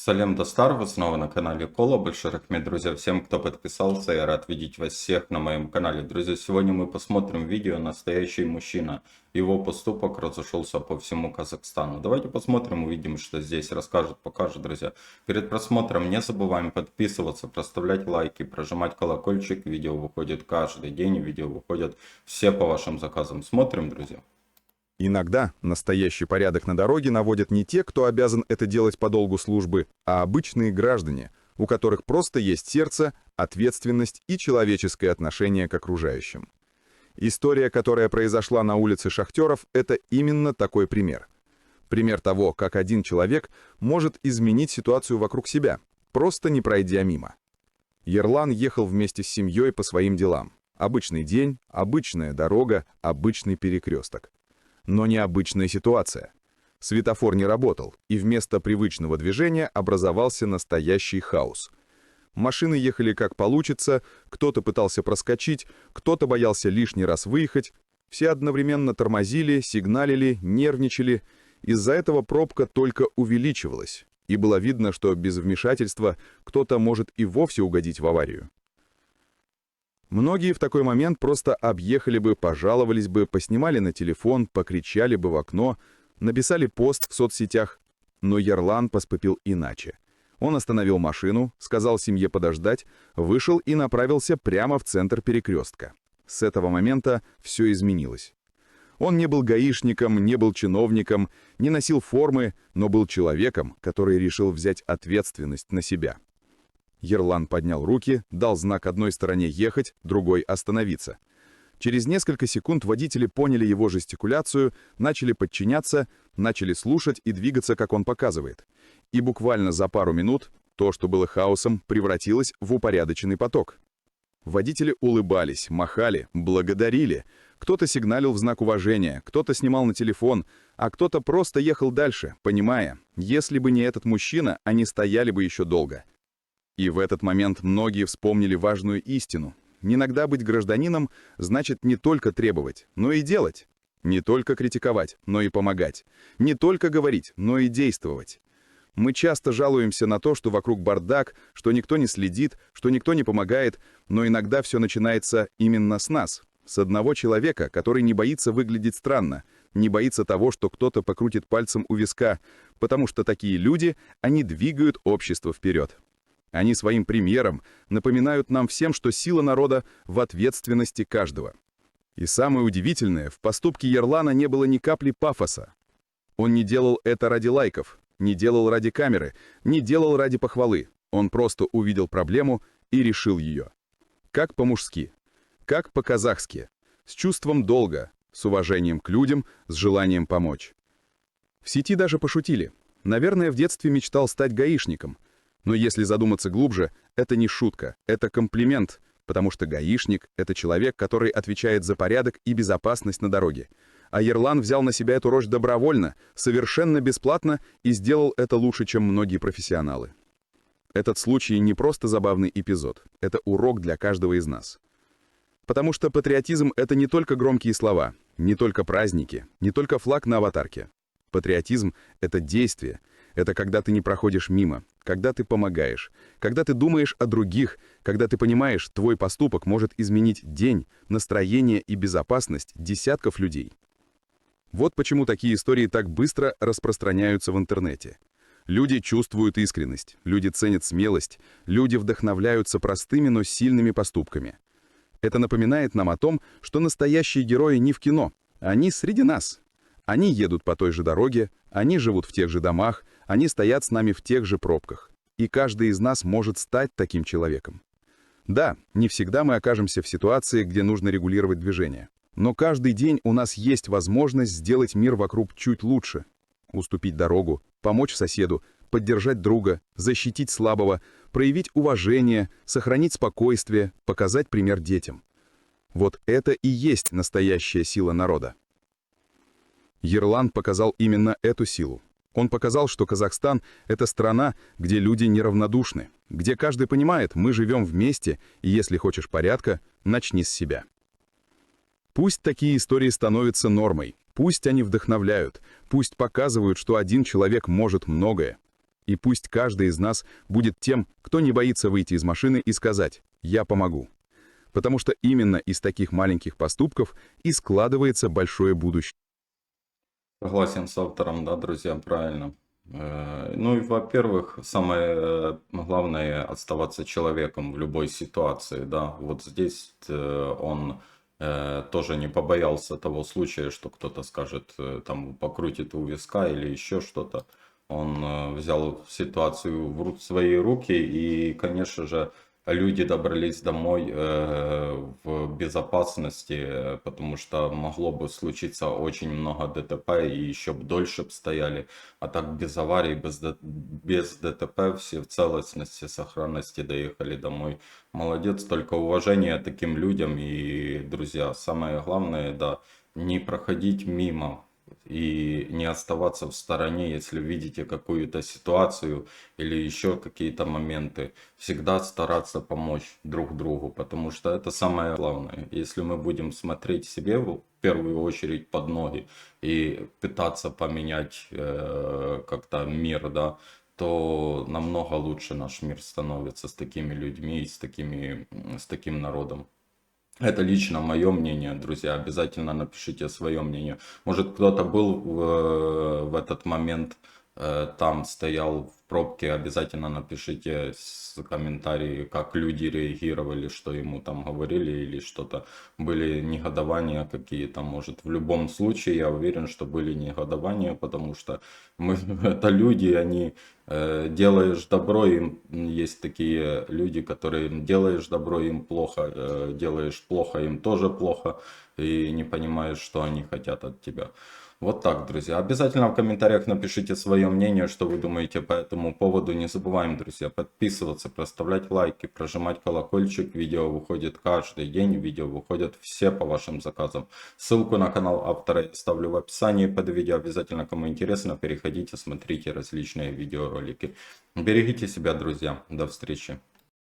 Салем Достар, вы снова на канале Кола. Большой рахмет, друзья, всем, кто подписался. Я рад видеть вас всех на моем канале. Друзья, сегодня мы посмотрим видео «Настоящий мужчина». Его поступок разошелся по всему Казахстану. Давайте посмотрим, увидим, что здесь расскажет, покажет, друзья. Перед просмотром не забываем подписываться, проставлять лайки, прожимать колокольчик. Видео выходит каждый день, видео выходят все по вашим заказам. Смотрим, друзья. Иногда настоящий порядок на дороге наводят не те, кто обязан это делать по долгу службы, а обычные граждане, у которых просто есть сердце, ответственность и человеческое отношение к окружающим. История, которая произошла на улице Шахтеров, это именно такой пример. Пример того, как один человек может изменить ситуацию вокруг себя, просто не пройдя мимо. Ерлан ехал вместе с семьей по своим делам. Обычный день, обычная дорога, обычный перекресток. Но необычная ситуация. Светофор не работал, и вместо привычного движения образовался настоящий хаос. Машины ехали как получится, кто-то пытался проскочить, кто-то боялся лишний раз выехать. Все одновременно тормозили, сигналили, нервничали. Из-за этого пробка только увеличивалась, и было видно, что без вмешательства кто-то может и вовсе угодить в аварию. Многие в такой момент просто объехали бы, пожаловались бы, поснимали на телефон, покричали бы в окно, написали пост в соцсетях. Но Ерлан поступил иначе. Он остановил машину, сказал семье подождать, вышел и направился прямо в центр перекрестка. С этого момента все изменилось. Он не был гаишником, не был чиновником, не носил формы, но был человеком, который решил взять ответственность на себя. Ерлан поднял руки, дал знак одной стороне ехать, другой остановиться. Через несколько секунд водители поняли его жестикуляцию, начали подчиняться, начали слушать и двигаться, как он показывает. И буквально за пару минут то, что было хаосом, превратилось в упорядоченный поток. Водители улыбались, махали, благодарили. Кто-то сигналил в знак уважения, кто-то снимал на телефон, а кто-то просто ехал дальше, понимая, если бы не этот мужчина, они стояли бы еще долго. И в этот момент многие вспомнили важную истину. Иногда быть гражданином значит не только требовать, но и делать. Не только критиковать, но и помогать. Не только говорить, но и действовать. Мы часто жалуемся на то, что вокруг бардак, что никто не следит, что никто не помогает, но иногда все начинается именно с нас. С одного человека, который не боится выглядеть странно, не боится того, что кто-то покрутит пальцем у виска, потому что такие люди, они двигают общество вперед. Они своим примером напоминают нам всем, что сила народа в ответственности каждого. И самое удивительное, в поступке Ерлана не было ни капли пафоса. Он не делал это ради лайков, не делал ради камеры, не делал ради похвалы. Он просто увидел проблему и решил ее. Как по-мужски, как по-казахски, с чувством долга, с уважением к людям, с желанием помочь. В сети даже пошутили. Наверное, в детстве мечтал стать гаишником. Но если задуматься глубже, это не шутка, это комплимент, потому что гаишник — это человек, который отвечает за порядок и безопасность на дороге. А Ерлан взял на себя эту роль добровольно, совершенно бесплатно и сделал это лучше, чем многие профессионалы. Этот случай не просто забавный эпизод, это урок для каждого из нас. Потому что патриотизм — это не только громкие слова, не только праздники, не только флаг на аватарке. Патриотизм — это действие. Это когда ты не проходишь мимо, когда ты помогаешь, когда ты думаешь о других, когда ты понимаешь, твой поступок может изменить день, настроение и безопасность десятков людей. Вот почему такие истории так быстро распространяются в интернете. Люди чувствуют искренность, люди ценят смелость, люди вдохновляются простыми, но сильными поступками. Это напоминает нам о том, что настоящие герои не в кино, они среди нас. Они едут по той же дороге, они живут в тех же домах, они стоят с нами в тех же пробках. И каждый из нас может стать таким человеком. Да, не всегда мы окажемся в ситуации, где нужно регулировать движение. Но каждый день у нас есть возможность сделать мир вокруг чуть лучше. Уступить дорогу, помочь соседу, поддержать друга, защитить слабого, проявить уважение, сохранить спокойствие, показать пример детям. Вот это и есть настоящая сила народа. Ерлан показал именно эту силу. Он показал, что Казахстан — это страна, где люди неравнодушны, где каждый понимает, мы живем вместе, и если хочешь порядка, начни с себя. Пусть такие истории становятся нормой, пусть они вдохновляют, пусть показывают, что один человек может многое. И пусть каждый из нас будет тем, кто не боится выйти из машины и сказать «я помогу». Потому что именно из таких маленьких поступков и складывается большое будущее. Согласен с автором, да, друзья, правильно. Ну и, во-первых, самое главное оставаться человеком в любой ситуации, да. Вот здесь он тоже не побоялся того случая, что кто-то скажет, там, покрутит у виска или еще что-то. Он взял ситуацию в свои руки и, конечно же, люди добрались домой в безопасности, потому что могло бы случиться очень много ДТП и еще бы дольше бы стояли. А так без аварий, без ДТП все в целостности, сохранности доехали домой. Молодец, только уважение таким людям. И, друзья, самое главное, да, не проходить мимо и не оставаться в стороне, если видите какую-то ситуацию или еще какие-то моменты. Всегда стараться помочь друг другу, потому что это самое главное. Если мы будем смотреть себе в первую очередь под ноги и пытаться поменять как-то мир, да, то намного лучше наш мир становится с такими людьми и с таким народом. Это лично мое мнение, друзья. Обязательно напишите свое мнение. Может, кто-то был в этот момент там, стоял в пробке. Обязательно напишите комментарии, как люди реагировали, что ему там говорили или что-то. Были негодования какие-то. Может, в любом случае, я уверен, что были негодования, потому что мы это люди, они делаешь добро, им есть такие люди, которые делаешь добро, им плохо, делаешь плохо, им тоже плохо, и не понимаешь, что они хотят от тебя. Вот так, друзья. Обязательно в комментариях напишите свое мнение, что вы думаете по этому поводу. Не забываем, друзья, подписываться, проставлять лайки, прожимать колокольчик. Видео выходит каждый день, видео выходят все по вашим заказам. Ссылку на канал автора я оставлю в описании под видео. Обязательно, кому интересно, переходите, смотрите различные видеоролики. Берегите себя, друзья. До встречи.